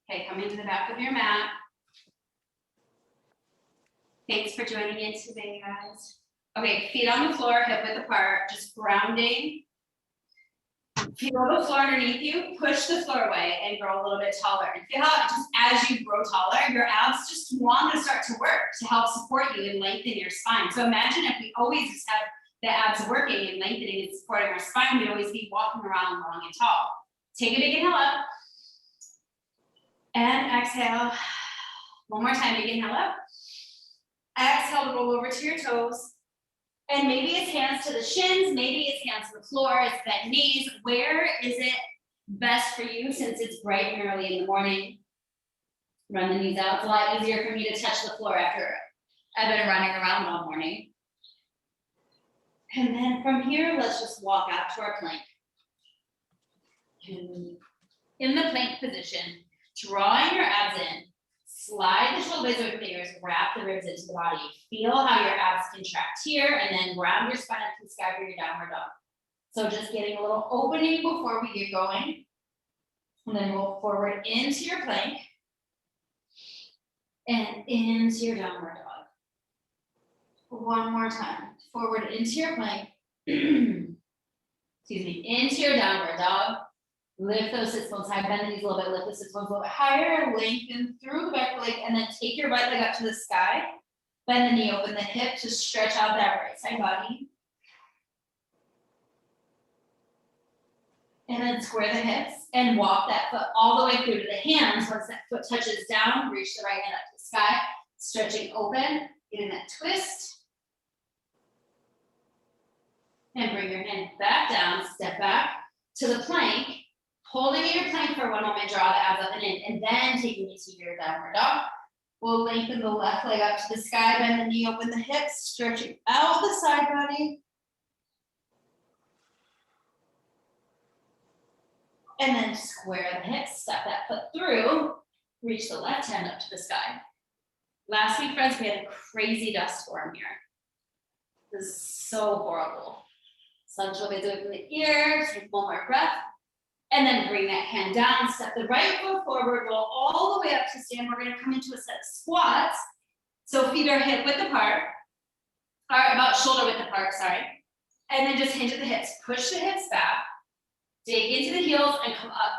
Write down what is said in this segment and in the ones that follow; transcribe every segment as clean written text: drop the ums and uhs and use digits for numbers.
Okay, coming to the back of your mat. Thanks for joining in today, guys. Okay, feet on the floor, hip width apart, just grounding. Feel the floor underneath you, push the floor away and grow a little bit taller. And feel how just as you grow taller, your abs just want to start to work to help support you and lengthen your spine. So imagine if we always just have the abs working and lengthening and supporting our spine, we'd always be walking around long and tall. Take a big inhale up. And exhale. One more time, big inhale up. Exhale to roll over to your toes. And maybe it's hands to the shins, maybe it's hands to the floor, it's bent knees. Where is it best for you since it's bright and early in the morning? Run the knees out. It's a lot easier for me to touch the floor after I've been running around all morning. And then from here, let's just walk out to our plank. In the plank position, drawing your abs in, slide the shoulder blades over the ears, wrap the ribs into the body. Feel how your abs contract here, and then round your spine up to the sky for your downward dog. So just getting a little opening before we get going. And then roll forward into your plank. And into your downward dog. One more time. Forward into your plank. Excuse me, into your downward dog. Lift those sits bones high, bend the knees a little bit, lift the sits bones a little bit higher, lengthen through the back leg, and then take your right leg up to the sky. Bend the knee, open the hip to stretch out that right side body. And then square the hips and walk that foot all the way through to the hands. Once that foot touches down, reach the right hand up to the sky, stretching open, getting that twist. And bring your hand back down, step back to the plank. Holding in your plank for one moment, draw the abs up and in, and then taking it to your downward dog. We'll lengthen the left leg up to the sky, bend the knee, open the hips, stretching out the side body. And then square the hips, step that foot through, reach the left hand up to the sky. Last week, friends, we had a crazy dust storm here. This is so horrible. Sunshine is open the ear, take one more breath. And then bring that hand down, step the right foot forward, roll all the way up to stand. We're gonna come into a set of squats. So feet are hip width apart, or about shoulder width apart, sorry. And then just hinge at the hips. Push the hips back, dig into the heels and come up.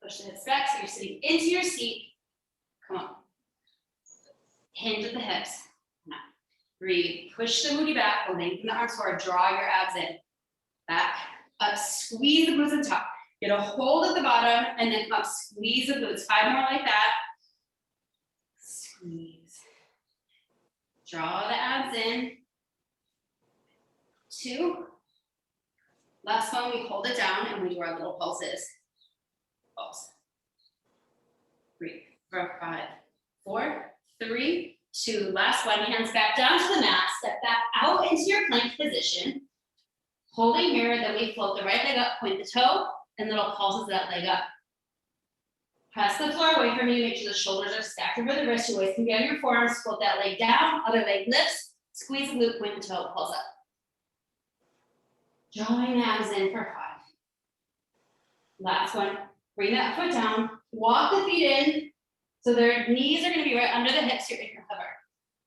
Push the hips back so you're sitting into your seat. Come on. Hinge at the hips. Now, breathe, push the booty back, lengthen the arms forward, draw your abs in. Back. Up, squeeze the glutes on top. Get a hold at the bottom and then up, squeeze the glutes. 5 more like that. Squeeze. Draw the abs in. 2. Last one, we hold it down and we do our little pulses. Pulse. 3, 4, 5, 4, 3, 2. Last one, hands back down to the mat. Step back out into your plank position. Holding here, then we float the right leg up, point the toe, and little pulses that leg up. Press the floor away from you, make sure the shoulders are stacked over the wrist. Your waist can be on your forearms, float that leg down, other leg lifts, squeeze the glute, point the toe, pulse up. Drawing abs in for 5. Last one, bring that foot down, walk the feet in, so their knees are gonna be right under the hips, you're in your hover.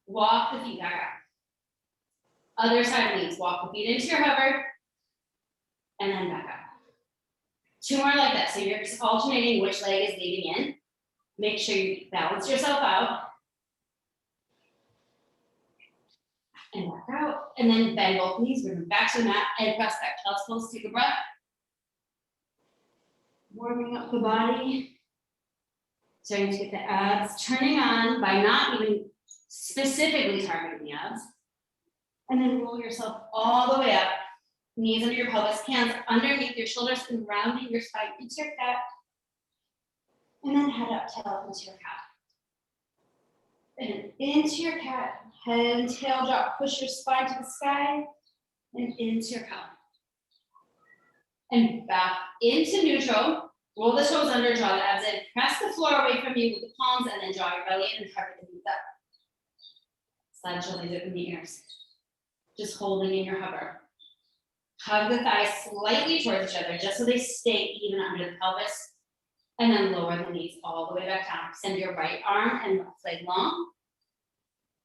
Walk the feet back out. Other side knees, walk the feet into your hover, and then back up. 2 more like that. So you're just alternating which leg is leading in. Make sure you balance yourself out. And back out. And then bend both knees, bring them back to the mat, and press back. Child's pose, take a breath. Warming up the body. Starting to get the abs turning on by not even specifically targeting the abs. And then roll yourself all the way up. Knees under your pelvis, hands underneath your shoulders and rounding your spine into your cat. And then head up, tail up into your cat. And into your cat. Head and tail drop, push your spine to the sky and into your cow. And back into neutral. Roll the toes under, draw the abs in. Press the floor away from you with the palms and then draw your belly in and cover the knees up. Slide the shoulders open the ears. Just holding in your hover. Hug the thighs slightly towards each other, just so they stay even under the pelvis. And then lower the knees all the way back down. Send your right arm and left leg long.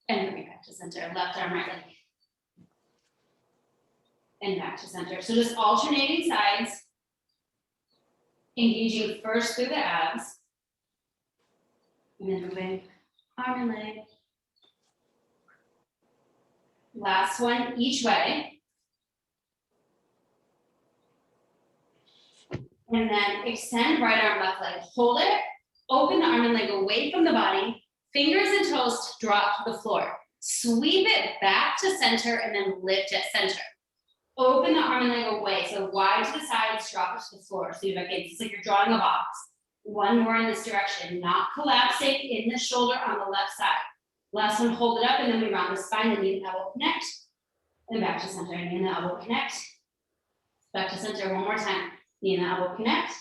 And bring it back to center. Left arm, right leg. And back to center. So just alternating sides. Engaging first through the abs. And then moving arm and leg. Last one each way. And then extend right arm, left leg. Hold it. Open the arm and leg away from the body. Fingers and toes drop to the floor. Sweep it back to center and then lift at center. Open the arm and leg away. So wide to the sides, drop it to the floor. So you're like, it's like you're drawing a box. One more in this direction, not collapsing in the shoulder on the left side. Last one, hold it up, and then we round the spine, the knee and elbow connect. And back to center, knee and the elbow connect. Back to center one more time. Knee and the elbow connect.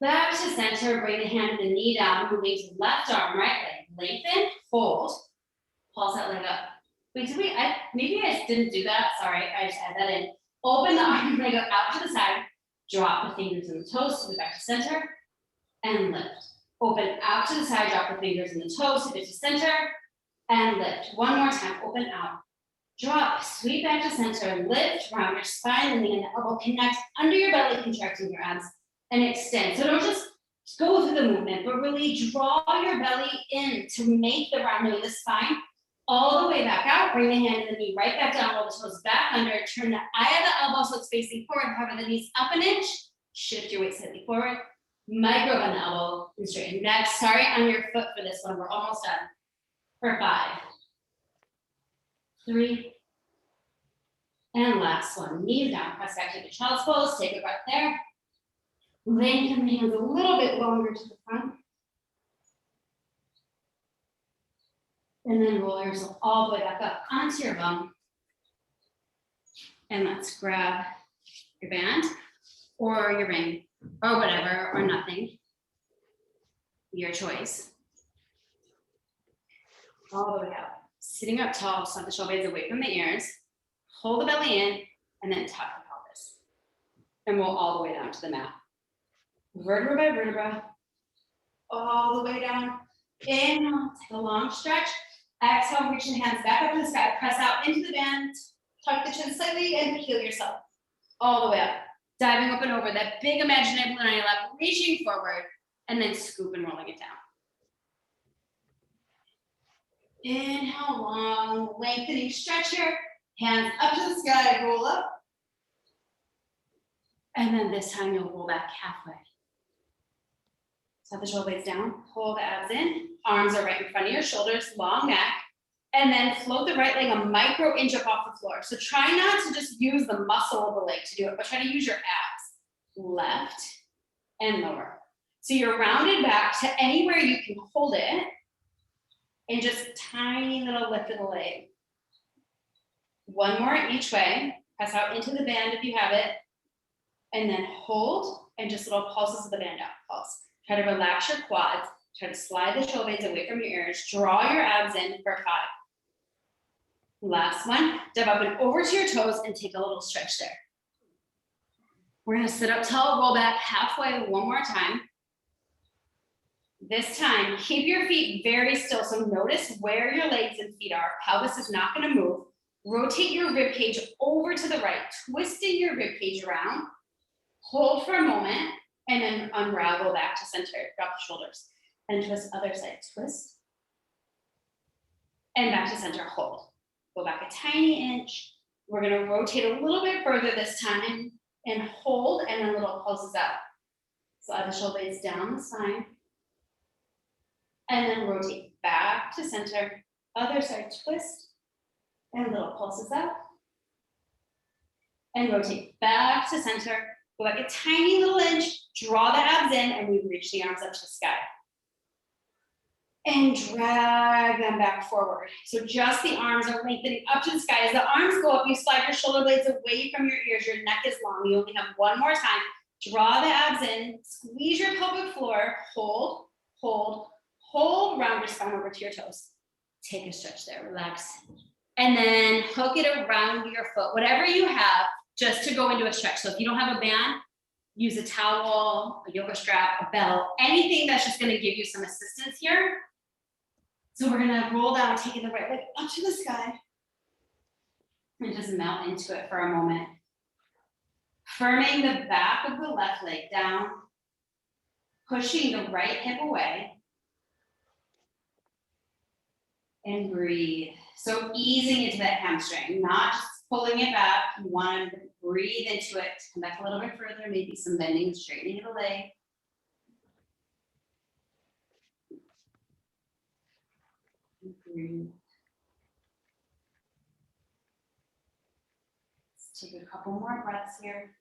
Back to center, bring the hand and the knee down, moving to left arm, right leg. Lengthen, hold, pulse that leg up. Wait, maybe I didn't do that. Sorry, I just add that in. Open the arm and leg out to the side. Drop the fingers and the toes to the back to center. And lift. Open out to the side, drop the fingers and the toes to the center. And lift. One more time, open out. Drop, sweep back to center, lift, round your spine, the knee and the elbow connect under your belly, contracting your abs, and extend. So don't just go through the movement, but really draw your belly in to make the rounding of the spine all the way back out. Bring the hand and the knee right back down, roll the toes back under, turn the eye of the elbow so it's facing forward, hover the knees up an inch, shift your weight slightly forward, micro on the elbow, and straighten. Next, sorry, on your foot for this one, we're almost done. For 5, 3, and last one. Knees down, press back to the child's pose, take a breath there. Lengthen the hands a little bit longer to the front. And then roll yourself all the way back up onto your bum. And let's grab your band or your ring or whatever, or nothing. Your choice. All the way up. Sitting up tall, slide the shoulder blades away from the ears. Hold the belly in, and then tuck the pelvis. And roll all the way down to the mat. Vertebra by vertebra. All the way down. Inhale, take a long stretch. Exhale, reach the hands back up to the sky. Press out into the band. Tuck the chin slightly and peel yourself. All the way up. Diving up and over that big imaginary balloon on your lap, reaching forward, and then scoop and rolling it down. Inhale, long, lengthening stretch here. Hands up to the sky, roll up. And then this time you'll roll back halfway. Set the shoulder blades down, pull the abs in. Arms are right in front of your shoulders, long neck. And then float the right leg a micro inch up off the floor. So try not to just use the muscle of the leg to do it, but try to use your abs. Left and lower. So you're rounded back to anywhere you can hold it. And just tiny little lift of the leg. One more each way. Press out into the band if you have it. And then hold, and just little pulses of the band out. Pulse. Try to relax your quads. Try to slide the shoulder blades away from your ears. Draw your abs in for 5. Last one. Dive up and over to your toes and take a little stretch there. We're going to sit up tall, roll back halfway one more time. This time, keep your feet very still. So notice where your legs and feet are. Pelvis is not going to move. Rotate your rib cage over to the right, twisting your rib cage around. Hold for a moment, and then unravel back to center. Drop the shoulders. And twist other side. Twist. And back to center. Hold. Go back a tiny inch. We're going to rotate a little bit further this time. And hold, and then little pulses out. Slide the shoulder blades down the spine. And then rotate back to center. Other side, twist. And little pulses out. And rotate back to center. Go back a tiny little inch. Draw the abs in, and we reach the arms up to the sky. And drag them back forward. So just the arms are lengthening up to the sky. As the arms go up, you slide your shoulder blades away from your ears. Your neck is long. You only have one more time. Draw the abs in. Squeeze your pelvic floor. Hold, hold, hold. Round your spine over to your toes. Take a stretch there. Relax. And then hook it around your foot. Whatever you have, just to go into a stretch. So if you don't have a band, use a towel, a yoga strap, a belt, anything that's just gonna give you some assistance here. So we're gonna roll down, taking the right leg up to the sky and just melt into it for a moment. Firming the back of the left leg down, pushing the right hip away, and breathe. So easing into that hamstring, not just pulling it back. You want to breathe into it, come back a little bit further, maybe some bending, straightening of the leg. Breathe. Let's take a couple more breaths here.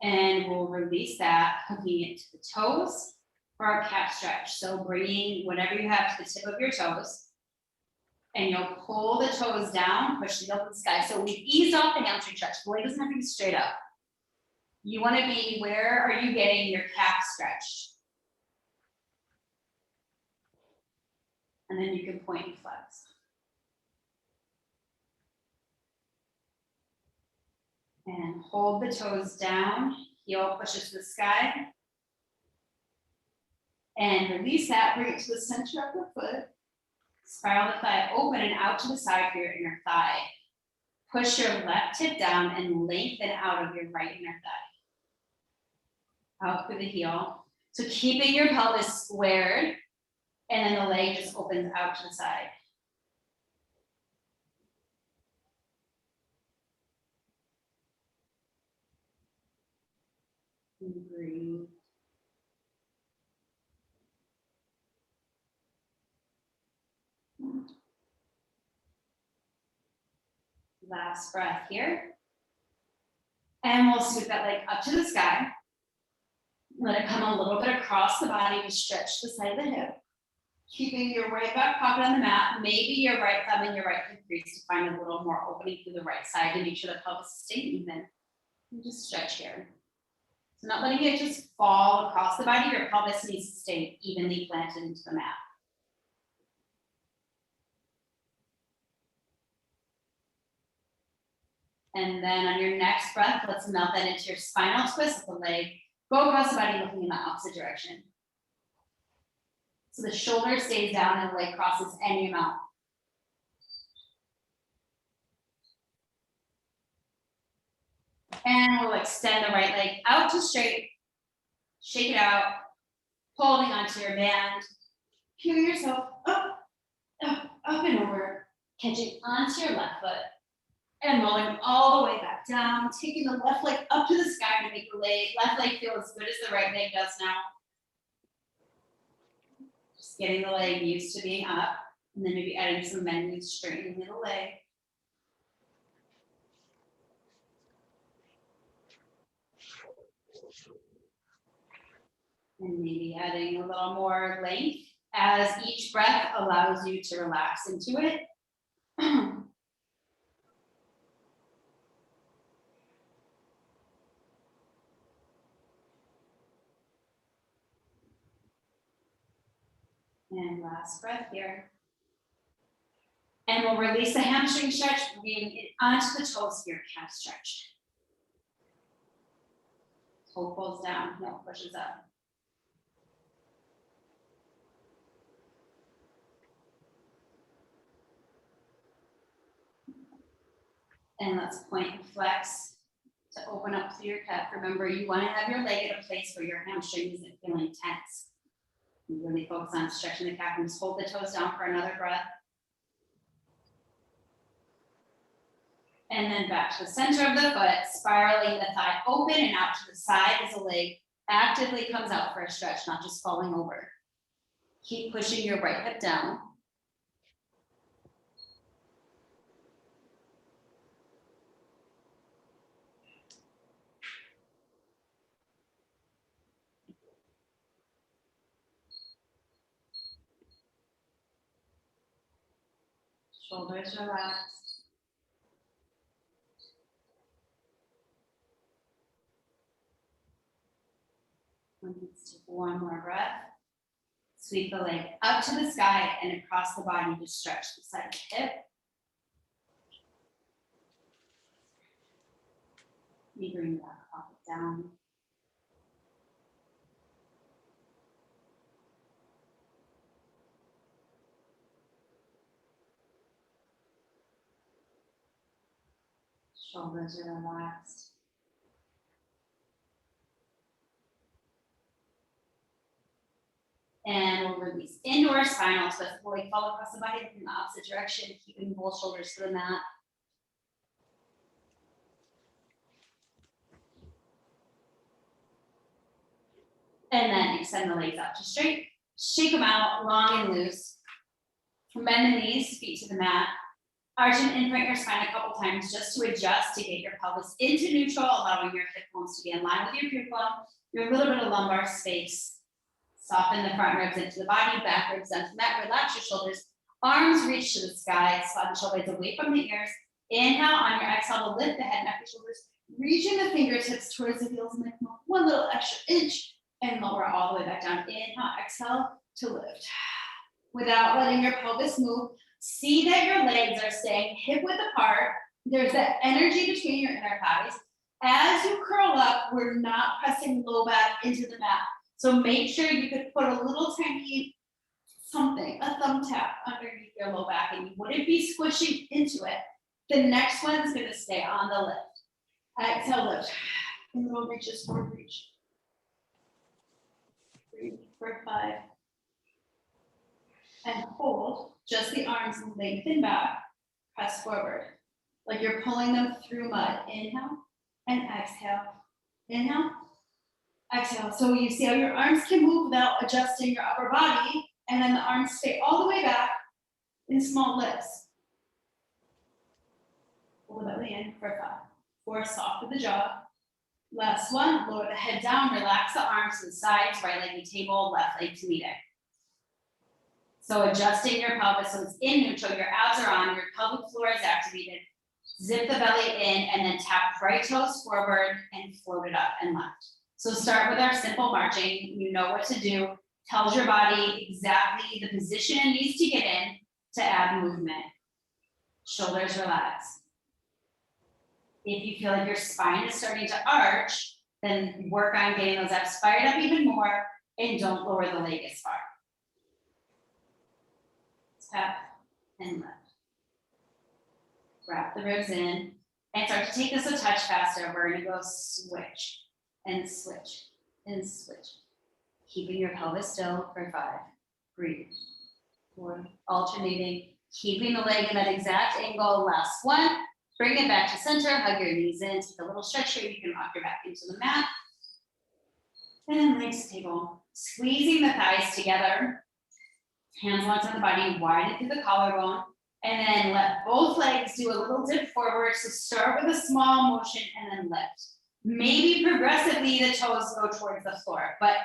And we'll release that, hooking it to the toes for our calf stretch. So bringing whatever you have to the tip of your toes. And you'll pull the toes down, push the heel to the sky. So we've eased off the hamstring stretch. The leg doesn't have to be straight up. You want to be, where are you getting your calf stretch? And then you can point and flex. And hold the toes down, heel pushes to the sky. And release that, bring it to the center of the foot. Spiral the thigh open and out to the side for your inner thigh. Push your left hip down and lengthen out of your right inner thigh. Out through the heel. So keeping your pelvis squared, and then the leg just opens out to the side. And breathe. Last breath here. And we'll scoot that leg up to the sky. Let it come a little bit across the body to stretch the side of the hip. Keeping your right back pocket on the mat, maybe your right thumb and your right hip crease to find a little more opening through the right side to make sure the pelvis stays even. And just stretch here. So not letting it just fall across the body, your pelvis needs to stay evenly planted into the mat. And then on your next breath, let's melt that into your spinal twist of the leg. Go across the body looking in the opposite direction. So the shoulder stays down and the leg crosses any amount. And we'll extend the right leg out to straight. Shake it out, holding onto your band. Peel yourself up, up, up and over. Catching onto your left foot. And rolling all the way back down, taking the left leg up to the sky to make the left leg feel as good as the right leg does now. Just getting the leg used to being up, and then maybe adding some bending, straightening the leg. And maybe adding a little more length as each breath allows you to relax into it. And last breath here. And we'll release the hamstring stretch, bringing it onto the toes here, calf stretch. Toe pulls down, heel pushes up. And let's point and flex to open up through your calf. Remember, you want to have your leg at a place where your hamstring isn't feeling tense. You really focus on stretching the calf and just hold the toes down for another breath. And then back to the center of the foot, spiraling the thigh open and out to the side as the leg actively comes out for a stretch, not just falling over. Keep pushing your right hip down. Shoulders relaxed. Let's take one more breath. Sweep the leg up to the sky and across the body to stretch the side of the hip. You bring that up and down. Shoulders are relaxed. And we'll release into our spinal twist. We'll like fall across the body in the opposite direction, keeping both shoulders to the mat. And then extend the legs out to straight. Shake them out, long and loose. Bend the knees, feet to the mat. Arch and input your spine a couple times just to adjust to get your pelvis into neutral, allowing your hip bones to be in line with your pubic bone. Your little bit of lumbar space. Soften the front ribs into the body, back ribs down to the mat. Relax your shoulders. Arms reach to the sky. Slide the shoulder blades away from the ears. Inhale on your exhale to lift the head, neck, and shoulders. Reaching the fingertips towards the heels and then one little extra inch and lower all the way back down. Inhale, exhale to lift. Without letting your pelvis move, see that your legs are staying hip width apart. There's that energy between your inner thighs. As you curl up, we're not pressing low back into the mat. So make sure you could put a little tiny something, a thumb tap underneath your low back, and you wouldn't be squishing into it. The next one's gonna stay on the lift. Exhale, lift. And little reaches forward, reach. Breathe for 5. And hold, just the arms lengthen back, press forward. Like you're pulling them through mud. Inhale and exhale. Inhale, exhale. So you see how your arms can move without adjusting your upper body, and then the arms stay all the way back in small lifts. Pull the belly in for 5. 4, soft with the jaw. Last one, lower the head down, relax the arms to the sides, right leg to table, left leg to meeting. So adjusting your pelvis so it's in neutral, your abs are on, your pelvic floor is activated. Zip the belly in and then tap right toes forward and float it up and left. So start with our simple marching. You know what to do. Tells your body exactly the position it needs to get in to add movement. Shoulders relax. If you feel like your spine is starting to arch, then work on getting those abs fired up even more and don't lower the leg as far. Tap and lift. Wrap the ribs in and start to take this a touch faster. We're gonna go switch and switch and switch. Keeping your pelvis still for 5. Breathe. 4, alternating. Keeping the leg in that exact angle. Last one. Bring it back to center. Hug your knees in. Take a little stretch here. You can rock your back into the mat. And legs to table. Squeezing the thighs together. Hands onto the body. Widen through the collarbone. And then let both legs do a little dip forward. So start with a small motion and then lift. Maybe progressively the toes go towards the floor, but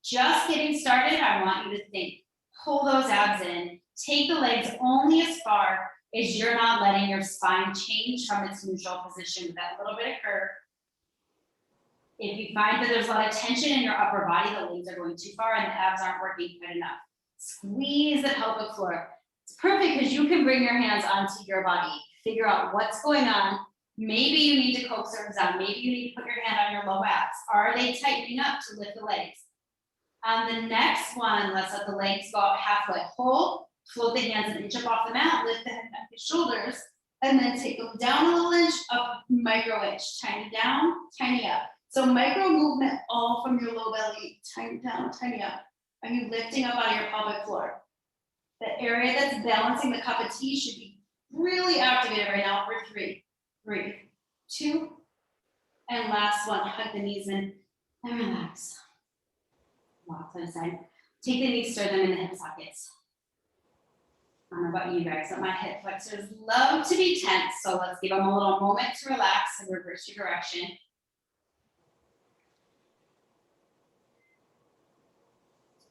just getting started, I want you to think, pull those abs in, take the legs only as far as you're not letting your spine change from its neutral position with that little bit of curve. If you find that there's a lot of tension in your upper body, the legs are going too far and the abs aren't working good enough. Squeeze the pelvic floor. It's perfect because you can bring your hands onto your body, figure out what's going on. Maybe you need to coax arms down. Maybe you need to put your hand on your low abs. Are they tightening up to lift the legs? On the next one, let's let the legs go out halfway. Hold, float the hands an inch up off the mat, lift the head, neck, and shoulders, and then take them down a little inch, up micro inch. Tiny down, tiny up. So micro movement all from your low belly, tiny down, tiny up. Are you lifting up out of your pelvic floor? The area that's balancing the cup of tea should be really activated right now for 3. Breathe. 2. And last one, hug the knees in and relax. Walk to the side. Take the knees, stir them in the hip sockets. I don't know about you guys, but my hip flexors love to be tense. So let's give them a little moment to relax and reverse your direction.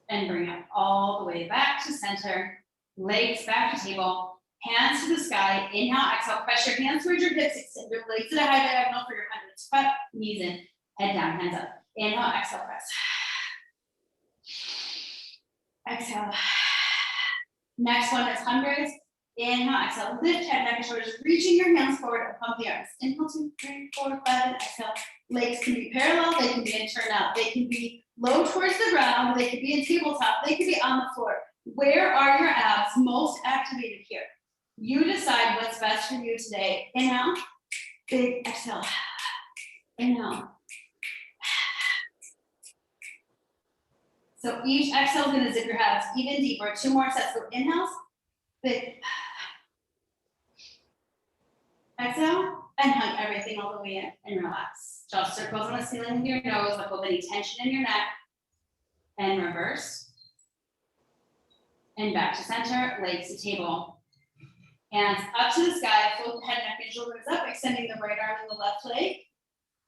And bring it all the way back to center. Legs back to table. Hands to the sky. Inhale, exhale. Press your hands towards your hips. Extend your legs at a high diagonal for your hundreds. Front, knees in, head down, hands up. Inhale, exhale, press. Exhale. Next one is hundreds. Inhale, exhale, lift head, neck, and shoulders, reaching your hands forward and pump the arms. Inhale, 2, 3, 4, 5, and exhale. Legs can be parallel, they can be in turn out, they can be low towards the ground, they could be in tabletop, they could be on the floor. Where are your abs most activated here? You decide what's best for you today. Inhale, big exhale. Inhale. So each exhale is gonna zip your abs even deeper. 2 more sets. So inhales, big. Exhale, and hug everything all the way in and relax. Draw circles on the ceiling with your nose, let go of any tension in your neck. And reverse. And back to center, legs to table. Hands up to the sky, float the head, neck, and shoulders up, extending the right arm and the left leg.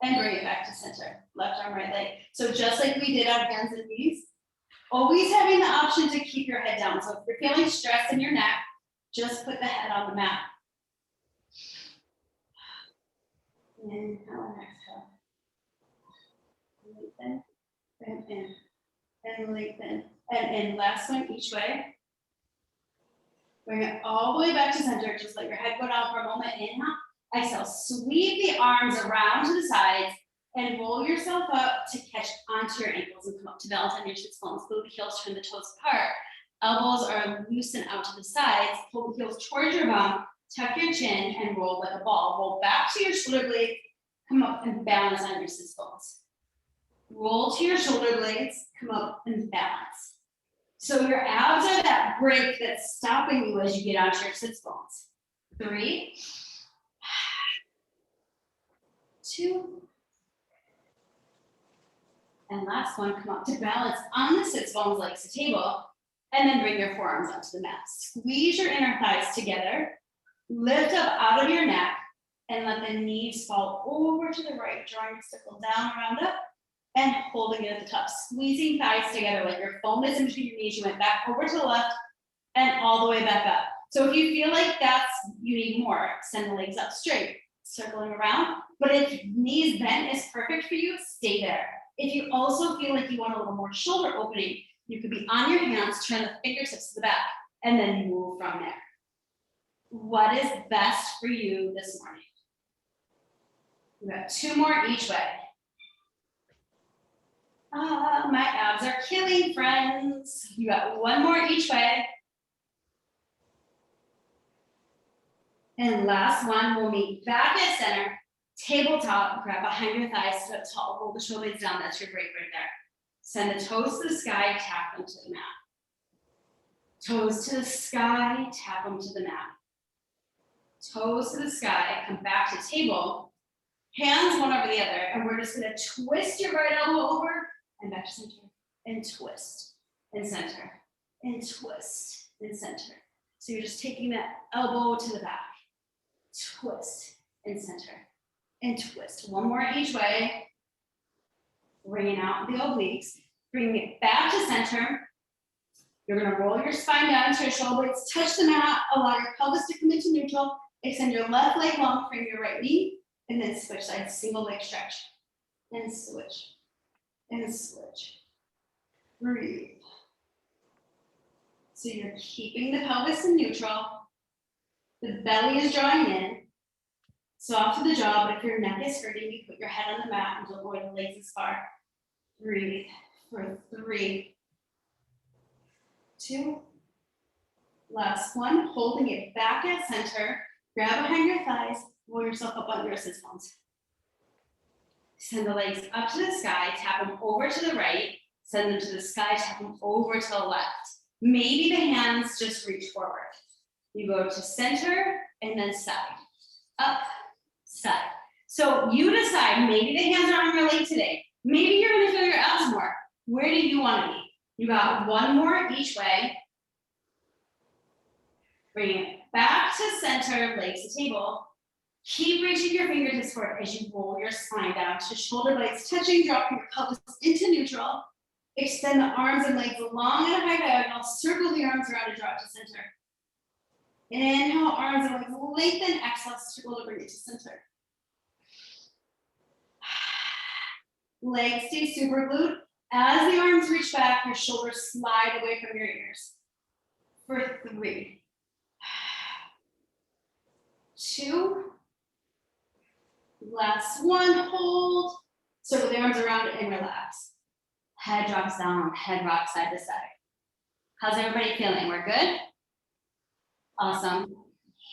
And bring it back to center. Left arm, right leg. So just like we did on hands and knees, always having the option to keep your head down. So if you're feeling stress in your neck, just put the head on the mat. Inhale and exhale. Lengthen, and in, and lengthen, and in. Last one, each way. Bring it all the way back to center. Just let your head go down for a moment. Inhale, exhale. Sweep the arms around to the sides and roll yourself up to catch onto your ankles and come up to balance on your sits bones. Glute the heels, turn the toes apart. Elbows are loosened out to the sides. Pull the heels towards your bum. Tuck your chin and roll like a ball. Roll back to your shoulder blades. Come up and balance on your sits bones. Roll to your shoulder blades. Come up and balance. So your abs are that brake that's stopping you as you get onto your sits bones. 3, 2, and last one, come up to balance on the sits bones, legs to table, and then bring your forearms onto the mat. Squeeze your inner thighs together. Lift up out of your neck and let the knees fall over to the right, drawing your circle down, around up, and holding it at the top. Squeezing thighs together like your foam is in between your knees. You went back over to the left and all the way back up. So if you feel like you need more, send the legs up straight, circling around. But if knees bent is perfect for you, stay there. If you also feel like you want a little more shoulder opening, you could be on your hands, turn the fingertips to the back, and then move from there. What is best for you this morning? We got 2 more each way. My abs are killing, friends. You got 1 more each way. And last one, we'll meet back at center, tabletop, grab behind your thighs, sit up tall, roll the shoulder blades down. That's your break right there. Send the toes to the sky, tap them to the mat. Toes to the sky, tap them to the mat. Toes to the sky, come back to table, hands one over the other, and we're just gonna twist your right elbow over and back to center, and twist, and center, and twist, and center. So you're just taking that elbow to the back, twist, and center, and twist. 1 more each way. Bringing out the obliques, bringing it back to center. You're gonna roll your spine down to your shoulder blades, touch the mat, allow your pelvis to come into neutral, extend your left leg long, frame your right knee, and then switch sides, single leg stretch, and switch, and switch. Breathe. So you're keeping the pelvis in neutral, the belly is drawing in, soft to the jaw, but if your neck is hurting, you put your head on the mat and don't lower the legs as far. Breathe for 3, 2, last one, holding it back at center, grab behind your thighs, roll yourself up on your sits bones. Send the legs up to the sky, tap them over to the right, send them to the sky, tap them over to the left. Maybe the hands just reach forward. You go to center and then side, up, side. So you decide, maybe the hands are on your leg today. Maybe you're gonna feel your abs more. Where do you wanna be? You got 1 more each way. Bring it back to center, legs to table. Keep reaching your fingertips forward as you roll your spine down to shoulder blades touching, dropping your pelvis into neutral. Extend the arms and legs along at a high diagonal. Circle the arms around and drop to center. Inhale, arms and legs lengthen. Exhale, circle to bring it to center. Legs stay super glued. As the arms reach back, your shoulders slide away from your ears. For 3, 2, last one, hold. Circle the arms around and relax. Head drops down, head rocks side to side. How's everybody feeling? We're good? Awesome.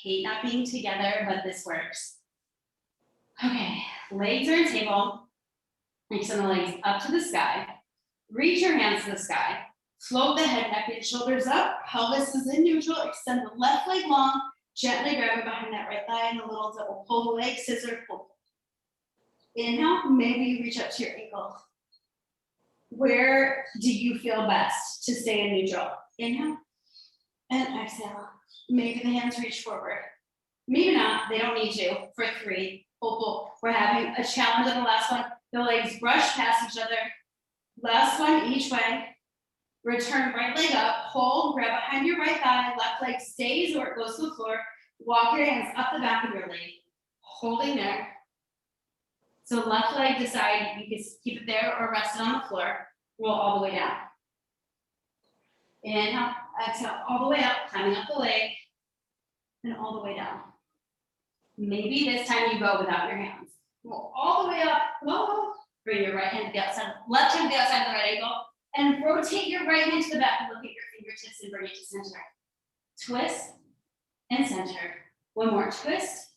Hate not being together, but this works. Okay, legs are in table. Extend the legs up to the sky. Reach your hands to the sky. Float the head, neck, and shoulders up. Pelvis is in neutral. Extend the left leg long. Gently grab it behind that right thigh and a little double pull the leg, scissor, pull. Inhale, maybe you reach up to your ankle. Where do you feel best to stay in neutral? Inhale and exhale. Maybe the hands reach forward. Maybe not, they don't need to. For 3, pull, pull. We're having a challenge on the last one. The legs brush past each other. Last one each way. Return right leg up, hold, grab behind your right thigh, left leg stays or it goes to the floor. Walk your hands up the back of your leg, holding there. So left leg, decide you can keep it there or rest it on the floor. Roll all the way down. Inhale, exhale, all the way up, climbing up the leg, and all the way down. Maybe this time you go without your hands. Roll all the way up, whoa. Bring your right hand to the outside, left hand to the outside of the right ankle, and rotate your right hand to the back and look at your fingertips and bring it to center. Twist and center. One more, twist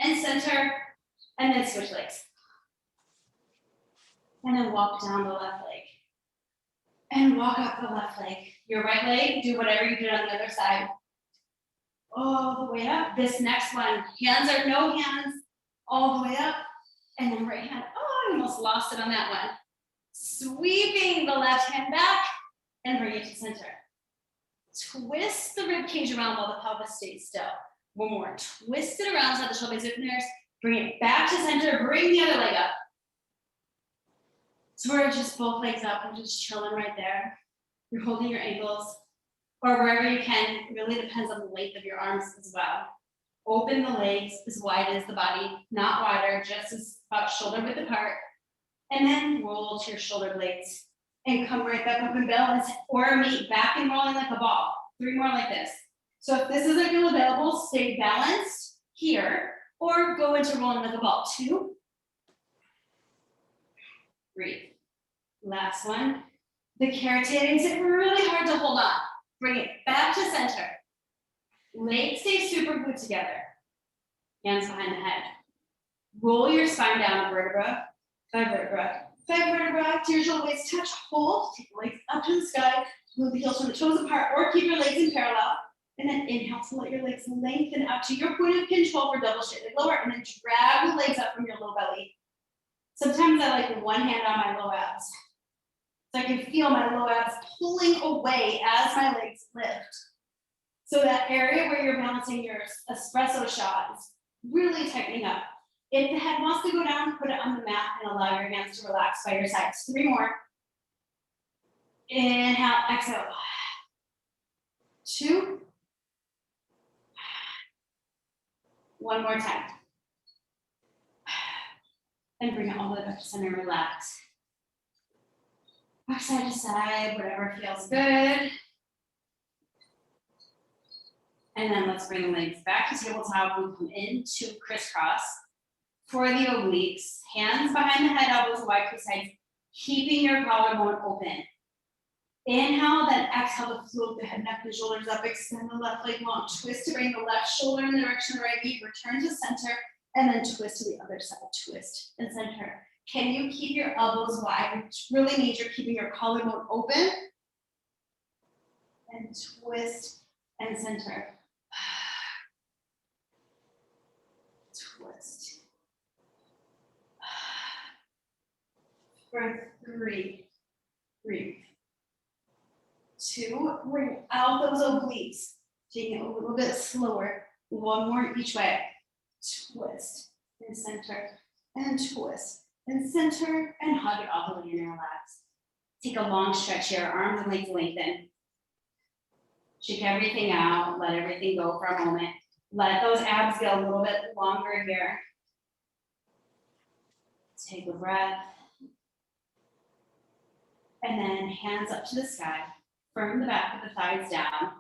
and center, and then switch legs. And then walk down the left leg. And walk up the left leg. Your right leg, do whatever you did on the other side. All the way up. This next one, hands or no hands, all the way up. And then right hand, oh, I almost lost it on that one. Sweeping the left hand back and bring it to center. Twist the rib cage around while the pelvis stays still. One more, twist it around so the shoulders open there. Bring it back to center, bring the other leg up. So we're just both legs up and just chilling right there. You're holding your ankles or wherever you can. It really depends on the length of your arms as well. Open the legs as wide as the body, not wider, just as about shoulder width apart. And then roll to your shoulder blades and come right back up and balance or meet back and rolling like a ball. 3 more like this. So if this isn't feel available, stay balanced here or go into rolling like a ball. 2. Breathe. Last one. The carrot makes it really hard to hold on. Bring it back to center. Legs stay super glued together. Hands behind the head. Roll your spine down vertebra by vertebra. By vertebra to your shoulder blades touch, hold, take the legs up to the sky, move the heels from the toes apart, or keep your legs in parallel. And then inhale to let your legs lengthen up to your point of control for double straight leg lower, and then drag the legs up from your low belly. Sometimes I like one hand on my low abs. So I can feel my low abs pulling away as my legs lift. So that area where you're balancing your espresso shot is really tightening up. If the head wants to go down, put it on the mat and allow your hands to relax by your sides. 3 more. Inhale, exhale. 2. 1 more time. And bring it all the way back to center, relax. Rock side to side, whatever feels good. And then let's bring the legs back to tabletop. We come into crisscross. For the obliques, hands behind the head, elbows wide to sides, keeping your collarbone open. Inhale, then exhale to float the head, neck, and shoulders up. Extend the left leg long. Twist to bring the left shoulder in the direction of the right knee. Return to center, and then twist to the other side. Twist and center. Can you keep your elbows wide, which really means you're keeping your collarbone open? And twist and center. Twist. For 3, breathe. 2, bring out those obliques. Taking it a little bit slower. 1 more each way. Twist and center, and twist and center, and hug it all the way in and relax. Take a long stretch here, arms and legs lengthen. Shake everything out, let everything go for a moment. Let those abs get a little bit longer here. Take a breath. And then hands up to the sky. Firm the back of the thighs down.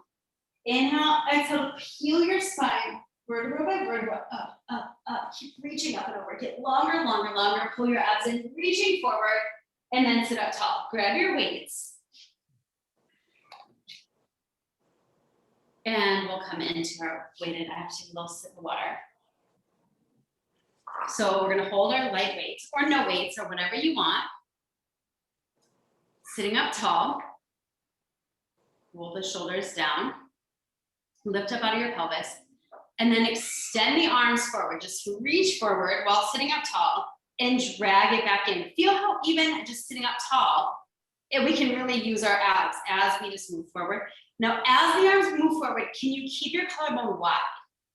Inhale, exhale, peel your spine, vertebra by vertebra, up, up, up. Keep reaching up and over. Get longer, longer, longer. Pull your abs in, reaching forward, and then sit up tall. Grab your weights. And we'll come into our weighted, I have to take a little sip of water. So we're gonna hold our light weights or no weights or whatever you want. Sitting up tall. Roll the shoulders down. Lift up out of your pelvis. And then extend the arms forward. Just reach forward while sitting up tall and drag it back in. Feel how even just sitting up tall, we can really use our abs as we just move forward. Now, as the arms move forward, can you keep your collarbone wide?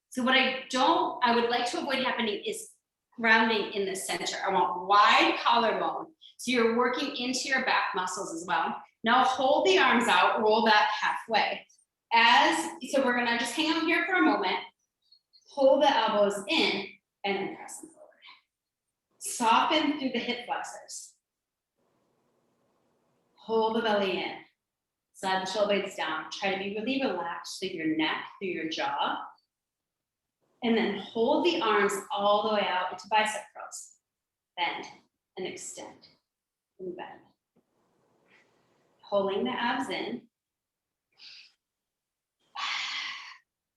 So what I would like to avoid happening is grounding in the center. I want wide collarbone. So you're working into your back muscles as well. Now hold the arms out, roll that halfway. So we're gonna just hang out here for a moment, hold the elbows in, and then press them forward. Soften through the hip flexors. Hold the belly in. Slide the shoulder blades down. Try to be really relaxed through your neck, through your jaw. And then hold the arms all the way out into bicep curls. Bend and extend and bend. Pulling the abs in.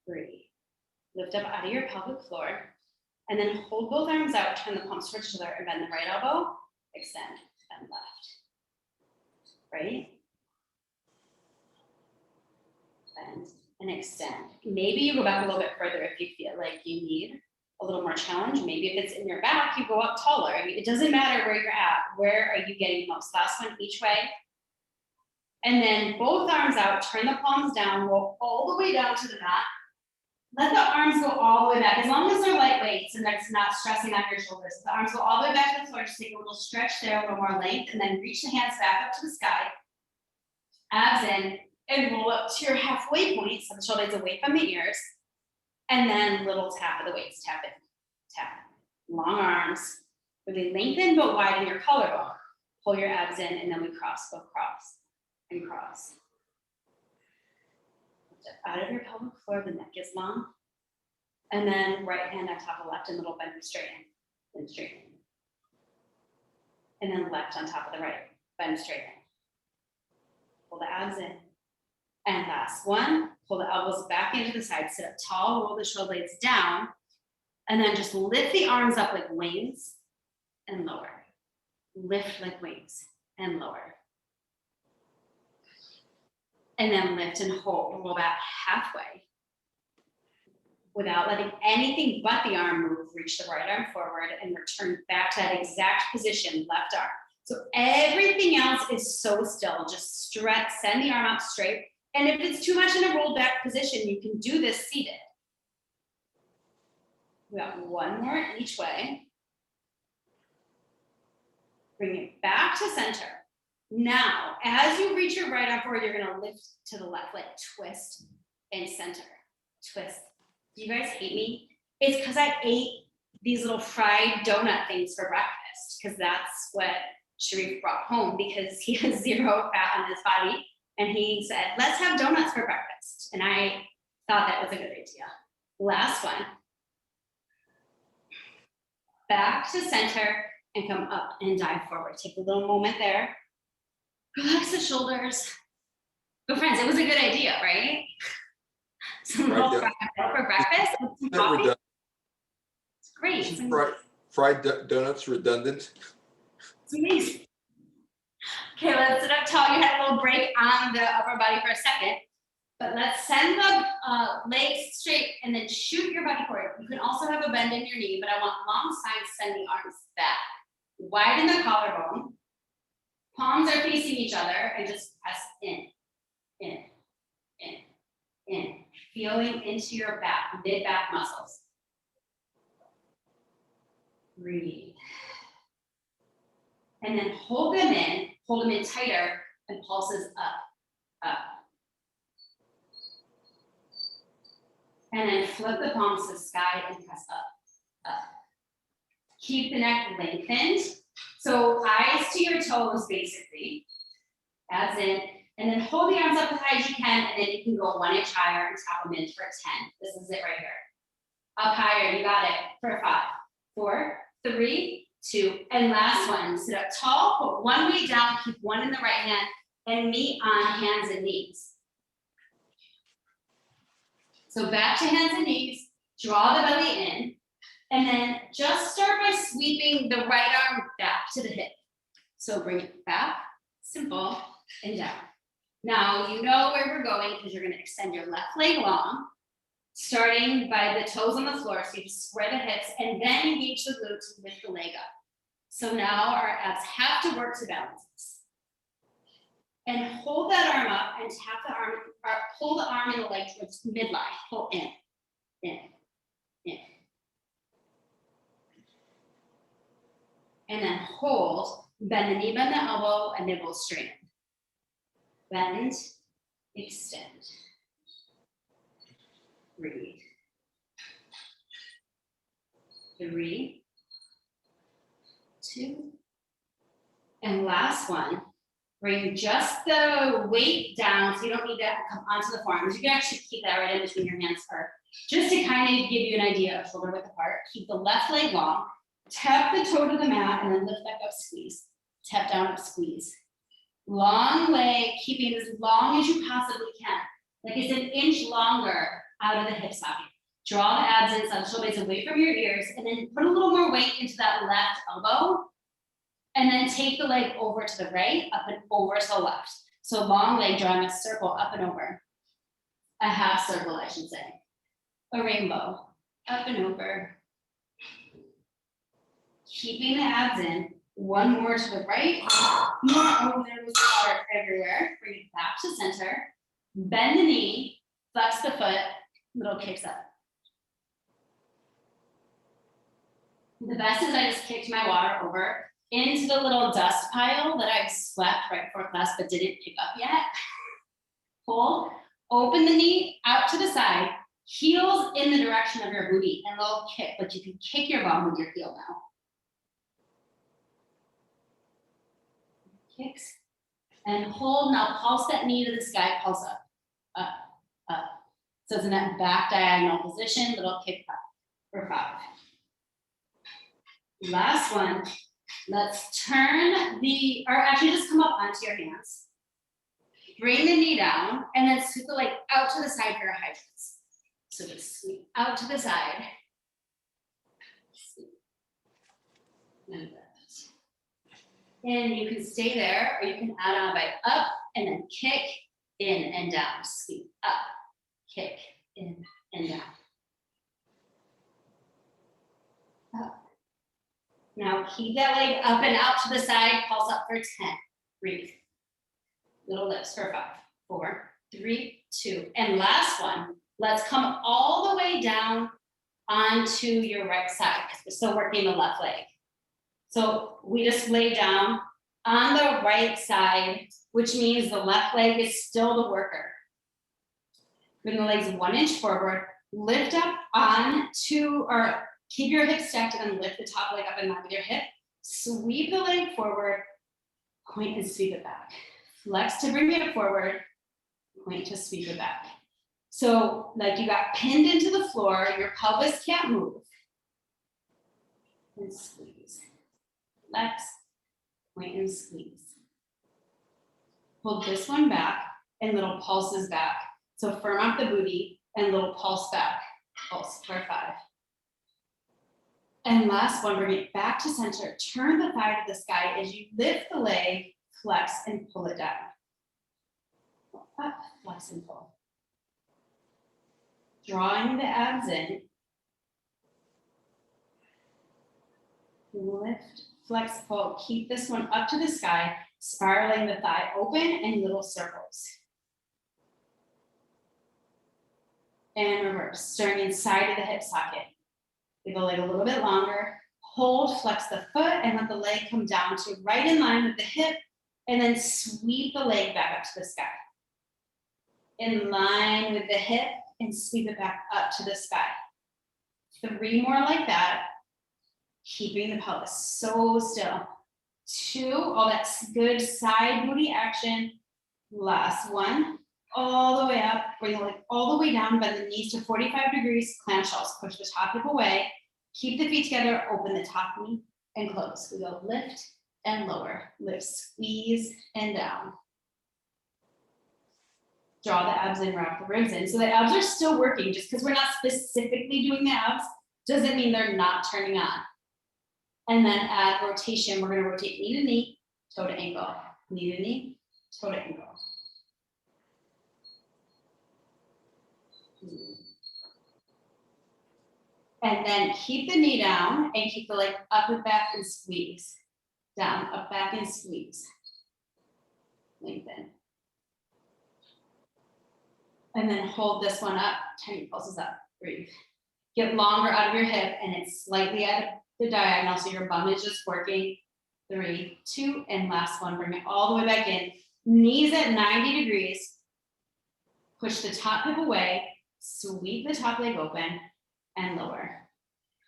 Breathe. Lift up out of your pelvic floor. And then hold both arms out, turn the palms towards each other, and bend the right elbow, extend, and left. Right? Bend and extend. Maybe you go back a little bit further if you feel like you need a little more challenge. Maybe if it's in your back, you go up taller. I mean, it doesn't matter where you're at. Where are you getting most? Last one each way. And then both arms out, turn the palms down, roll all the way down to the mat. Let the arms go all the way back, as long as they're lightweight, so that's not stressing on your shoulders. The arms go all the way back to the floor, just take a little stretch there, a little more length, and then reach the hands back up to the sky. Abs in, and roll up to your halfway point, so the shoulders away from the ears. And then little tap of the weights, tap in, tap. Long arms, really lengthen but widen your collarbone. Pull your abs in, and then we cross, go cross, and cross. Out of your pelvic floor, the neck is long. And then right hand on top of left and little bend and straighten, and straighten. And then left on top of the right, bend straighten. Pull the abs in. And last one, pull the elbows back into the side, sit up tall, roll the shoulder blades down, and then just lift the arms up like wings and lower. Lift like wings and lower. And then lift and hold, roll back halfway. Without letting anything but the arm move, reach the right arm forward and return back to that exact position, left arm. So everything else is so still, just stretch, send the arm out straight. And if it's too much in a rolled back position, you can do this seated. We got one more each way. Bring it back to center. Now, as you reach your right arm forward, you're gonna lift to the left leg, twist and center, twist. Do you guys hate me? It's because I ate these little fried donut things for breakfast, because that's what Sharif brought home, because he has 0 fat on his body. And he said, let's have donuts for breakfast. And I thought that was a good idea. Last one. Back to center and come up and dive forward. Take a little moment there. Relax the shoulders. But friends, it was a good idea, right? Some little fried donuts for breakfast with some coffee. It's great. Fried donuts redundant. It's amazing. Okay, let's sit up tall. You had a little break on the upper body for a second, but let's send the legs straight and then shoot your body forward. You can also have a bend in your knee, but I want long sides, send the arms back. Widen the collarbone. Palms are facing each other and just press in, in, in, in. Feeling into your back, mid-back muscles. Breathe. And then hold them in tighter, and pulses up, up. And then flip the palms to the sky and press up, up. Keep the neck lengthened. So eyes to your toes, basically. abs in, and then hold the arms up as high as you can, and then you can go 1 inch higher and tap them in for 10. This is it right here. Up higher, you got it, for 5, 4, 3, 2, and last one. Sit up tall, put one weight down, keep one in the right hand, and meet on hands and knees. So back to hands and knees, draw the belly in, and then just start by sweeping the right arm back to the hip. So bring it back, simple, and down. Now you know where we're going because you're gonna extend your left leg long, starting by the toes on the floor, so you just square the hips, and then engage the glutes, lift the leg up. So now our abs have to work to balance this. And hold that arm up and tap the arm, or pull the arm and the leg towards midline. Pull in, in, in. And then hold, bend the knee, bend the elbow, and nibble straighten. Bend, extend. Breathe. 3, 2, and last one. Bring just the weight down, so you don't need to come onto the forearms. You can actually keep that right in between your hands, or just to kind of give you an idea of shoulder width apart. Keep the left leg long, tap the toe to the mat, and then lift back up, squeeze. Tap down, up, squeeze. Long leg, keeping it as long as you possibly can. Like it's 1 inch longer out of the hip socket. Draw the abs in, so shoulder blades away from your ears, and then put a little more weight into that left elbow. And then take the leg over to the right, up and over to the left. So long leg, drawing a circle up and over. A half circle, I should say. A rainbow, up and over. Keeping the abs in. One more to the right. Oh, there was water everywhere. Bring it back to center. Bend the knee, flex the foot, little kicks up. The best is I just kicked my water over into the little dust pile that I've swept right before class but didn't pick up yet. Pull, open the knee out to the side, heels in the direction of your booty, and little kick, but you can kick your bum with your heel now. Kicks, and hold, now pulse that knee to the sky, pulse up, up, up. So it's in that back diagonal position, little kick up for 5. Last one. Let's turn the, or actually just come up onto your hands. Bring the knee down and then sweep the leg out to the side for your hydrants. So just sweep out to the side. Sweep. And lift. And you can stay there, or you can add on by up and then kick in and down. Sweep up, kick in and down. Up. Now keep that leg up and out to the side, pulse up for 10. Breathe. Little lifts for 5, 4, 3, 2. And last one, let's come all the way down onto your right side, because we're still working the left leg. So we just lay down on the right side, which means the left leg is still the worker. Bring the legs 1 inch forward, lift up onto, or keep your hips stacked and then lift the top leg up in line with your hip. Sweep the leg forward, point and sweep it back. Flex to bring it forward, point to sweep it back. So like you got pinned into the floor, your pelvis can't move. And squeeze. Flex, point and squeeze. Hold this one back and little pulses back. So firm up the booty and little pulse back. Pulse for 5. And last one, bring it back to center. Turn the thigh to the sky as you lift the leg, flex, and pull it down. Up, flex, and pull. Drawing the abs in. Lift, flex, pull. Keep this one up to the sky, spiraling the thigh open in little circles. And reverse, stirring inside of the hip socket. Give the leg a little bit longer. Hold, flex the foot, and let the leg come down to right in line with the hip, and then sweep the leg back up to the sky. In line with the hip, and sweep it back up to the sky. 3 more like that, keeping the pelvis so still. 2, all that good side booty action. Last one, all the way up, bring the leg all the way down, bend the knees to 45 degrees, clam shells, push the top hip away, keep the feet together, open the top knee and close. We go lift and lower, lift, squeeze and down. Draw the abs in, wrap the ribs in. So the abs are still working. Just because we're not specifically doing the abs doesn't mean they're not turning on. And then add rotation. We're going to rotate knee to knee, toe to ankle, knee to knee, toe to ankle. And then keep the knee down and keep the leg up and back and squeeze. Down, up, back, and squeeze. Lengthen. And then hold this one up, tiny pulses up, breathe. Get longer out of your hip and it's slightly at the diagonal, so your bum is just working. 3, 2, and last one, bring it all the way back in. Knees at 90 degrees. Push the top hip away, sweep the top leg open, and lower.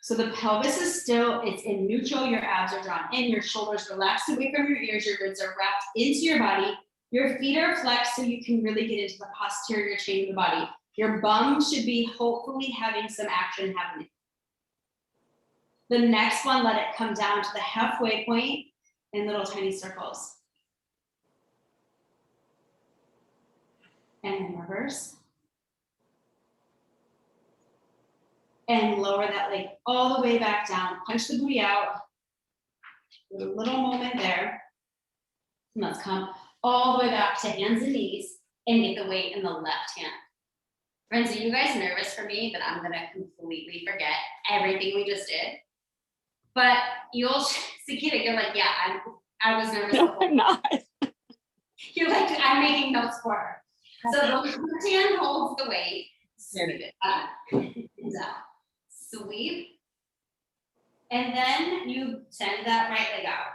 So the pelvis is still, it's in neutral, your abs are drawn in, your shoulders relaxed away from your ears, your ribs are wrapped into your body. Your feet are flexed so you can really get into the posterior chain of the body. Your bum should be hopefully having some action happening. The next one, let it come down to the halfway point in little tiny circles. And then reverse. And lower that leg all the way back down. Punch the booty out. A little moment there. And let's come all the way back to hands and knees and get the weight in the left hand. Friends, are you guys nervous for me that I'm gonna completely forget everything we just did? But you'll see it, you're like, yeah, I was nervous. No, I'm not. You're like, I'm making notes for her. So the left hand holds the weight, sweep it up and down. Sweep. And then you send that right leg out.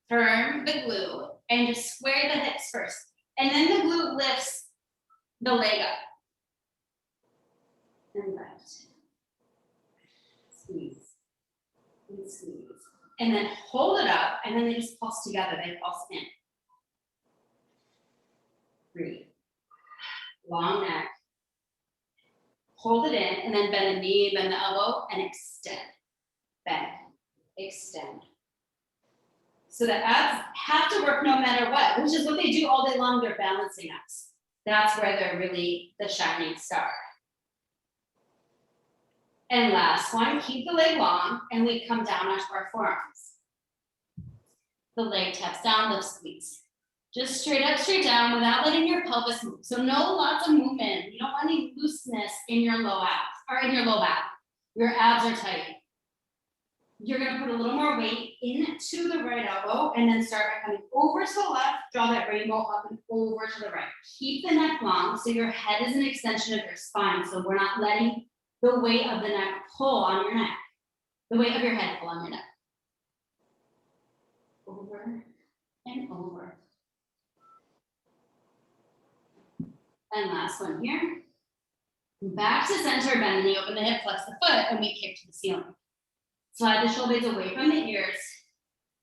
Firm the glute and just square the hips first. And then the glute lifts the leg up. And left. Squeeze. And squeeze. And then hold it up, and then they just pulse together. They pulse in. Breathe. Long neck. Hold it in, and then bend the knee, bend the elbow, and extend. Bend. Extend. So the abs have to work no matter what, which is what they do all day long. They're balancing us. That's where they're really the shining star. And last one, keep the leg long, and we come down onto our forearms. The leg taps down, lift, squeeze. Just straight up, straight down, without letting your pelvis move. So no lots of movement. You don't want any looseness in your low abs, or in your low back. Your abs are tight. You're gonna put a little more weight into the right elbow, and then start by coming over to the left, draw that rainbow up and over to the right. Keep the neck long, so your head is an extension of your spine, so we're not letting the weight of the neck pull on your neck. The weight of your head pull on your neck. Over and over. And last one here. Back to center, bend the knee, open the hip, flex the foot, and we kick to the ceiling. Slide the shoulders away from the ears.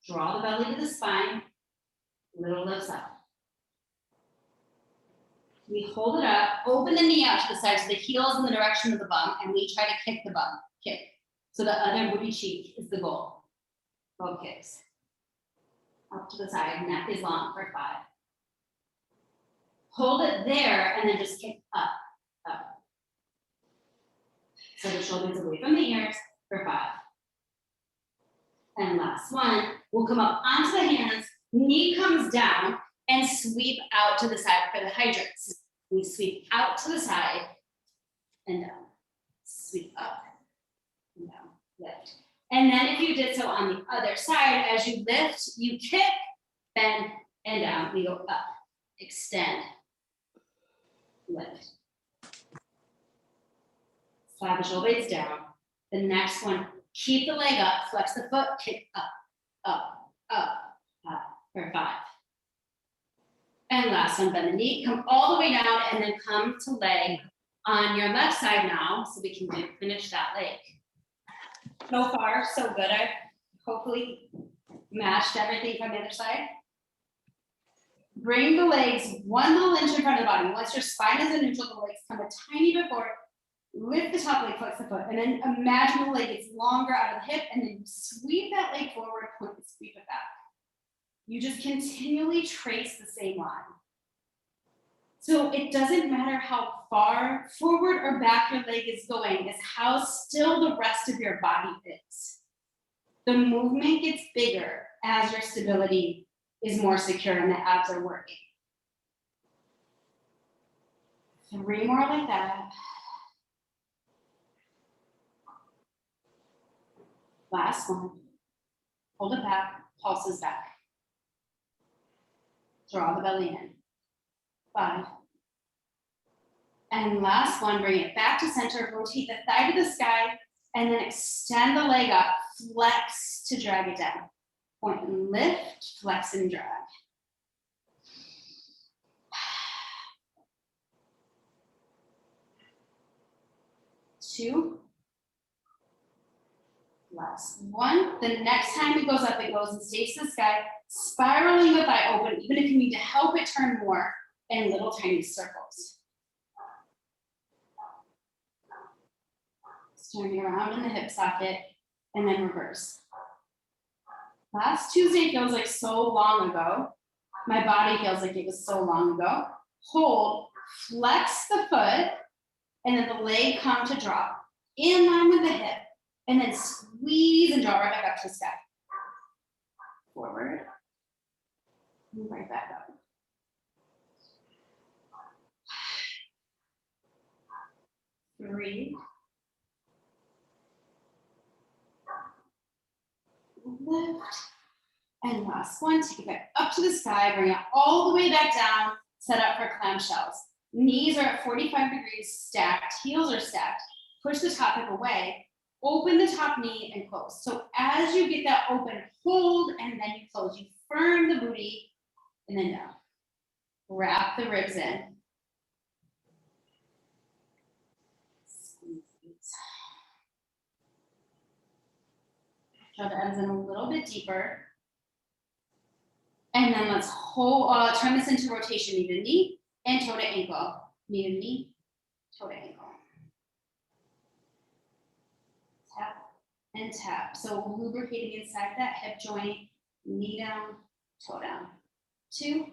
Draw the belly to the spine. Little lifts up. We hold it up, open the knee out to the side so the heel is in the direction of the bum, and we try to kick the bum, kick. So the other booty cheek is the goal. Both kicks. Up to the side, neck is long for 5. Hold it there, and then just kick up, up. So the shoulders away from the ears for 5. And last one, we'll come up onto the hands, knee comes down, and sweep out to the side for the hydrants. We sweep out to the side and down. Sweep up and down, lift. And then if you did so on the other side, as you lift, you kick, bend, and down. We go up, extend, lift. Slide the shoulder blades down. The next one, keep the leg up, flex the foot, kick up, up, up, up for 5. And last one, bend the knee, come all the way down, and then come to leg on your left side now, so we can finish that leg. So far, so good. I hopefully Matched everything from the other side. Bring the legs 1 little inch in front of the body. Once your spine is in neutral, the legs come a tiny bit forward. Lift the top leg, flex the foot, and then imagine the leg gets longer out of the hip, and then sweep that leg forward, point and sweep it back. You just continually trace the same line. So it doesn't matter how far forward or back your leg is going, it's how still the rest of your body is. The movement gets bigger as your stability is more secure and the abs are working. 3 more like that. Last one. Hold it back, pulses back. Draw the belly in. 5. And last one, bring it back to center, rotate the thigh to the sky, and then extend the leg up, flex to drag it down. Point and lift, flex and drag. Two. Last one. The next time it goes up, it goes and stays to the sky, spiraling the thigh open, even if you need to help it turn more, in little tiny circles. Turning around in the hip socket, and then reverse. Last Tuesday feels like so long ago. My body feels like it was so long ago. Hold, flex the foot, and then the leg come to drop in line with the hip, and then squeeze and draw right back up to the sky. Forward, and right back up. Breathe. Lift. And last one, take it back up to the sky, bring it all the way back down, set up for clam shells. Knees are at 45 degrees stacked, heels are stacked. Push the top hip away, open the top knee and close. So as you get that open, hold, and then you close. You firm the booty and then down. Wrap the ribs in. Draw the abs in a little bit deeper. And then let's hold, turn this into rotation, knee to knee and toe to ankle. Knee to knee, toe to ankle. Tap and tap. So lubricating inside that hip joint, knee down, toe down. 2.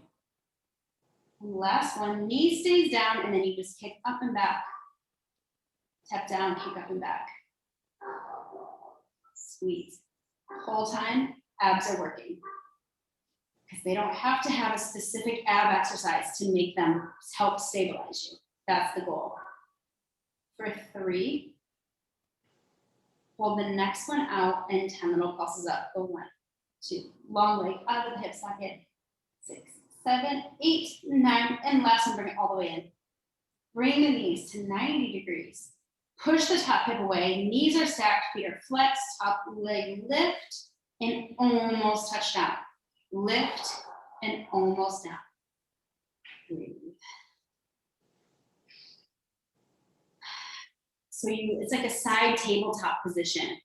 And last one, knee stays down and then you just kick up and back. Tap down, kick up and back. Squeeze. Whole time, abs are working. Because they don't have to have a specific ab exercise to make them help stabilize you. That's the goal. For 3, hold the next one out and 10 little pulses up. Go 1, 2, long leg out of the hip socket. 6, 7, 8, 9, and last one, bring it all the way in. Bring the knees to 90 degrees. Push the top hip away, knees are stacked, feet are flexed, top leg lift, and almost touch down. Lift and almost down. Breathe. So it's like a side tabletop position.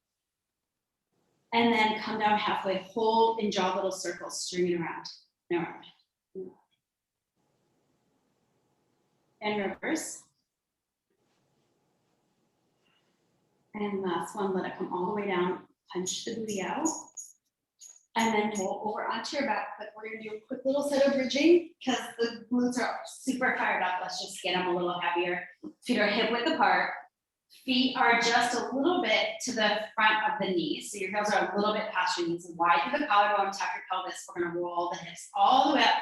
And then come down halfway, hold and draw little circles, string it around and around. And reverse. And last one, let it come all the way down, punch the booty out. And then roll over onto your back foot. We're gonna do a quick little set of bridging because the glutes are super fired up. Let's just get them a little heavier. Feet are hip width apart. Feet are just a little bit to the front of the knees. So your heels are a little bit past your knees. Wide through the collarbone, tuck your pelvis. We're gonna roll the hips all the way up.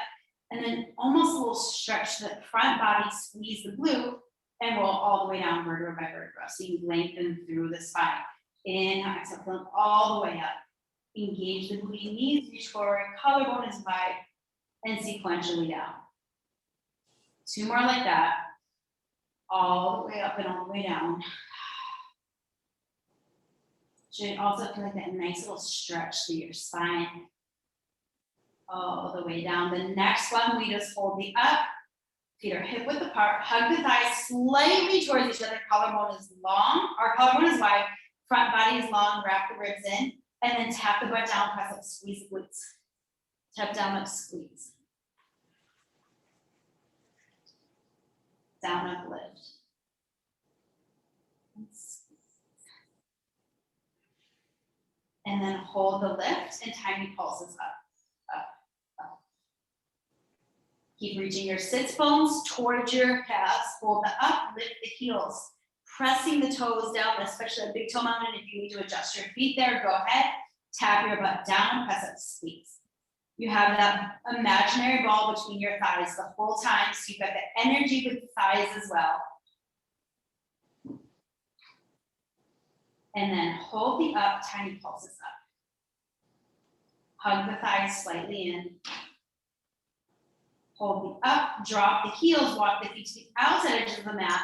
And then almost a little stretch the front body, squeeze the glute, and roll all the way down vertebra by vertebra. So you lengthen through the spine. Inhale, exhale, pull all the way up. Engage the booty, knees reach forward, collarbone is wide, and sequentially down. 2 more like that. All the way up and all the way down. Should also feel like that nice little stretch through your spine. All the way down. The next one, we just hold the up. Feet are hip width apart, hug the thighs slightly towards each other. Collarbone is long, our collarbone is wide, front body is long, wrap the ribs in. And then tap the butt down, press up, squeeze the glutes. Tap down, up, squeeze. Down, up, lift. And then hold the lift and tiny pulses up, up, up. Keep reaching your sits bones towards your calves. Hold the up, lift the heels. Pressing the toes down, especially a big toe mountain. If you need to adjust your feet there, go ahead. Tap your butt down, press up, squeeze. You have that imaginary ball between your thighs the whole time, so you've got the energy with the thighs as well. And then hold the up, tiny pulses up. Hug the thighs slightly in. Hold the up, drop the heels, walk the feet to the outside edges of the mat.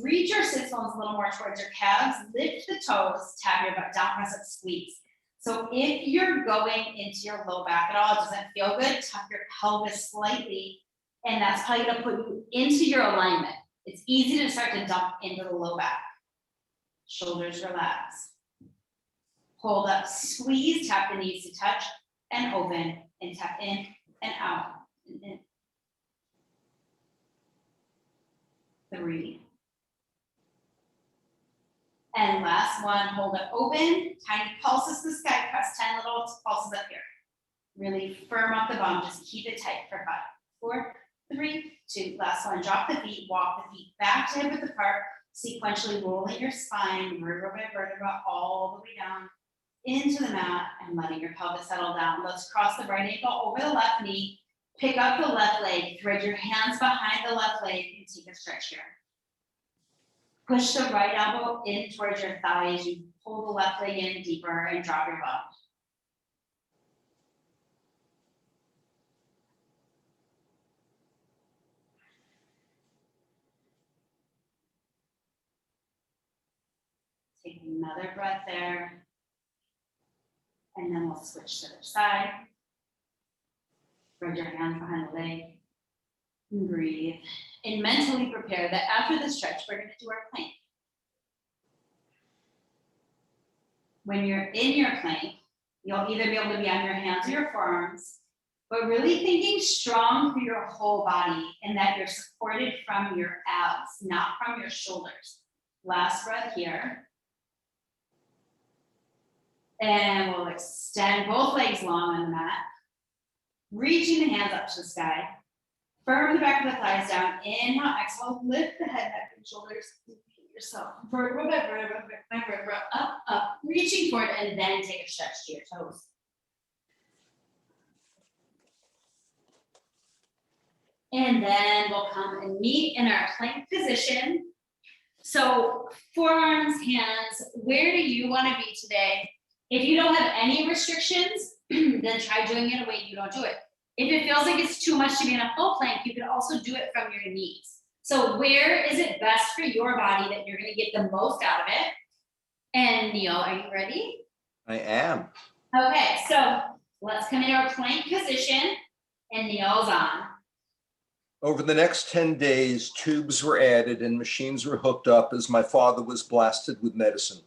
Reach your sits bones a little more towards your calves. Lift the toes, tap your butt down, press up, squeeze. So if you're going into your low back at all, it doesn't feel good, tuck your pelvis slightly, and that's probably gonna put you into your alignment. It's easy to start to dump into the low back. Shoulders relax. Hold up, squeeze, tap the knees to touch, and open, and tap in and out, and in. 3. And last one, hold it open, tiny pulses to the sky, press 10 little pulses up here. Really firm up the bum, just keep it tight for 5, 4, 3, 2. Last one, drop the feet, walk the feet back to hip width apart, sequentially rolling your spine, vertebra by vertebra, all the way down into the mat and letting your pelvis settle down. Let's cross the right ankle over the left knee, pick up the left leg, thread your hands behind the left leg, and take a stretch here. Push the right elbow in towards your thigh as you pull the left leg in deeper and drop your bum. Take another breath there. And then we'll switch to the other side. Spread your hands behind the leg. And breathe. And mentally prepare that after the stretch, we're going to do our plank. When you're in your plank, you'll either be able to be on your hands or your forearms, but really thinking strong through your whole body and that you're supported from your abs, not from your shoulders. Last breath here. And we'll extend both legs long on the mat. Reaching the hands up to the sky. Firm the back of the thighs down. Inhale, exhale, lift the head, neck, and shoulders. Yourself. Vertebra by vertebra by vertebra. Up, up. Reaching forward, and then take a stretch to your toes. And then we'll come and meet in our plank position. So forearms, hands, where do you want to be today? If you don't have any restrictions, then try doing it a way you don't do it. If it feels like it's too much to be in a full plank, you can also do it from your knees. So where is it best for your body that you're going to get the most out of it? And Neil, are you ready? I am. Okay, so let's come into our plank position, and Neil's on. Over the next 10 days, tubes were added and machines were hooked up as my father was blasted with medicine.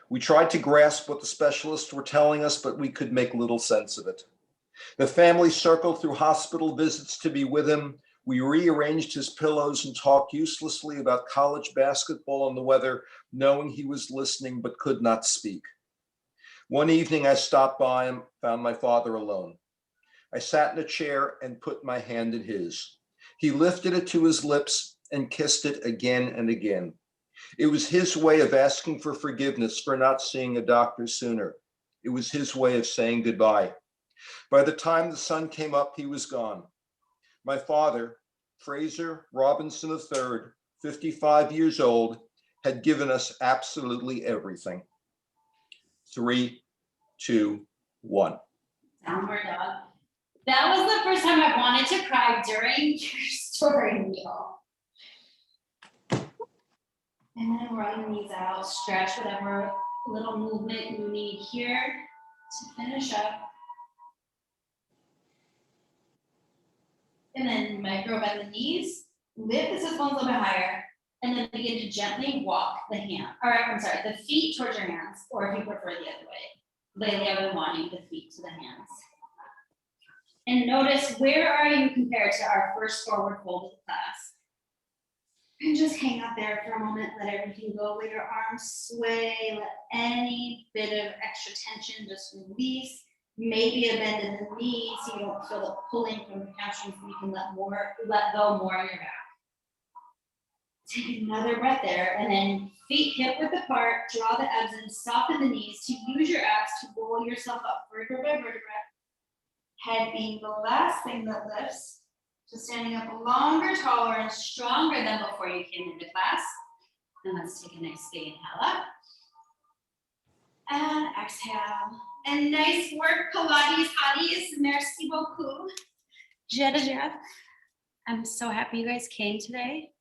We tried to grasp what the specialists were telling us, but we could make little sense of it. The family circled through hospital visits to be with him. We rearranged his pillows and talked uselessly about college basketball and the weather, knowing he was listening but could not speak. One evening, I stopped by him, found my father alone. I sat in a chair and put my hand in his. He lifted it to his lips and kissed it again and again. It was his way of asking for forgiveness for not seeing a doctor sooner. It was his way of saying goodbye. By the time the sun came up, he was gone. My father, Fraser Robinson III, 55 years old, had given us absolutely everything. 3, 2, 1. Downward dog. That was the first time I wanted to cry during your story, Neil. And then run the knees out, stretch whatever little movement you need here to finish up. And then micro bend the knees, lift the sit bones a little bit higher, and then begin to gently walk the feet towards your hands, or if you prefer the other way. Lately, I've been wanting the feet to the hands. And notice, where are you compared to our first forward fold of the class? And just hang out there for a moment, let everything go, let your arms sway, let any bit of extra tension just release. Maybe a bend in the knees so you don't feel the pulling from the hamstrings, so you can let go more on your back. Take another breath there, and then feet hip width apart, draw the abs in, soften the knees to use your abs to roll yourself up vertebra by vertebra. Head being the last thing that lifts, so standing up longer, taller, and stronger than before you came into class. And let's take a nice big inhale up. And exhale. And nice work, Pilates Hotties. Merci beaucoup. Jetta. I'm so happy you guys came today.